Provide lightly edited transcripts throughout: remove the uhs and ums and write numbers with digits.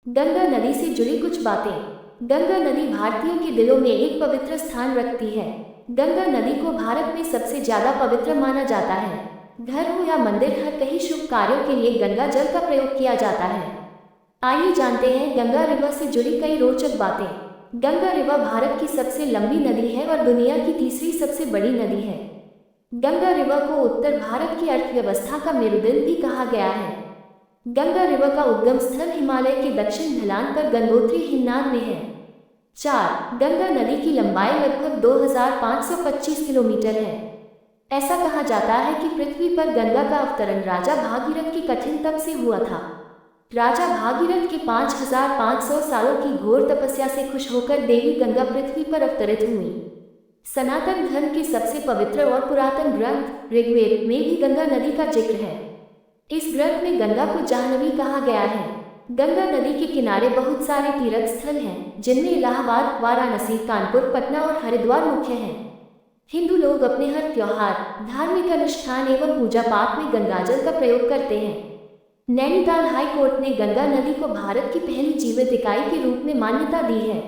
गंगा नदी से जुड़ी कुछ बातें। गंगा नदी भारतीयों के दिलों में एक पवित्र स्थान रखती है। गंगा नदी को भारत में सबसे ज्यादा पवित्र माना जाता है। घर हो या मंदिर, हर कहीं शुभ कार्यों के लिए गंगा जल का प्रयोग किया जाता है। आइए जानते हैं गंगा रिवर से जुड़ी कई रोचक बातें। गंगा रिवर भारत की सबसे लंबी नदी है और दुनिया की तीसरी सबसे बड़ी नदी है। गंगा रिवर को उत्तर भारत की अर्थव्यवस्था का मेरुदंड भी कहा गया है। गंगा रिवर का उद्गम स्थल हिमालय के दक्षिण ढलान पर गंगोत्री हिमनद में है। 4. गंगा नदी की लंबाई लगभग 2525 किलोमीटर है। ऐसा कहा जाता है कि पृथ्वी पर गंगा का अवतरण राजा भागीरथ के कठिन तप से हुआ था। राजा भागीरथ के 5500 सालों की घोर तपस्या से खुश होकर देवी गंगा पृथ्वी पर अवतरित हुई। सनातन धर्म के सबसे पवित्र और पुरातन ग्रंथ ऋग्वेद में भी गंगा नदी का जिक्र है। इस ग्रंथ में गंगा को जाह्नवी कहा गया है। गंगा नदी के किनारे बहुत सारे तीर्थ स्थल हैं, जिनमें इलाहाबाद, वाराणसी, कानपुर, पटना और हरिद्वार मुख्य हैं। हिंदू लोग अपने हर त्योहार, धार्मिक अनुष्ठान एवं पूजा पाठ में गंगाजल का प्रयोग करते हैं। नैनीताल हाई कोर्ट ने गंगा नदी को भारत की पहली जीवित इकाई के रूप में मान्यता दी है।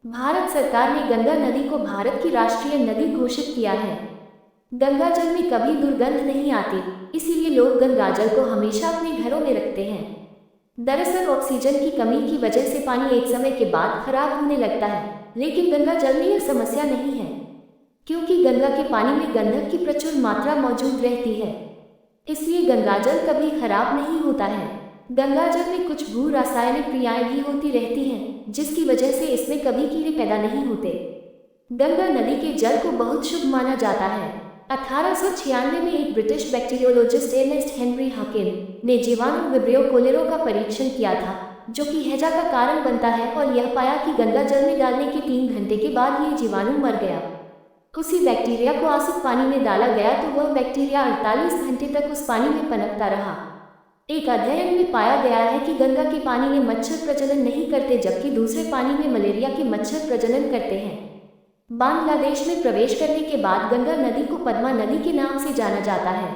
भारत सरकार ने गंगा नदी को भारत की राष्ट्रीय नदी घोषित किया है। गंगाजल में कभी दुर्गंध नहीं आती, इसीलिए लोग गंगाजल को हमेशा अपने घरों में रखते हैं। दरअसल ऑक्सीजन की कमी की वजह से पानी एक समय के बाद खराब होने लगता है, लेकिन गंगाजल में यह समस्या नहीं है, क्योंकि गंगा के पानी में गंधक की प्रचुर मात्रा मौजूद रहती है। इसलिए गंगाजल कभी खराब नहीं होता है। गंगाजल में कुछ भू रासायनिक क्रियाएं भी होती रहती हैं, जिसकी वजह से इसमें कभी कीड़े पैदा नहीं होते। गंगा नदी के जल को बहुत शुभ माना जाता है। 1896 में एक British bacteriologist earnest Henry Hokkien ने जीवाणु विब्रियो कोलेरो का परीक्षण किया था, जो कि हैजा का कारण बनता है, और यह पाया कि गंगा जल में डालने के 3 घंटे के बाद ये जीवाणु मर गया। उसी बैक्टीरिया को आसिड पानी में डाला गया तो वह बैक्टीरिया 48 घंटे तक उस पानी में पनपता रहा। एक अध्ययन में पाया गया है कि गंगा के पानी में मच्छर प्रजनन नहीं करते, जबकि दूसरे पानी में मलेरिया के मच्छर प्रजनन करते हैं। बांग्लादेश में प्रवेश करने के बाद गंगा नदी को पद्मा नदी के नाम से जाना जाता है।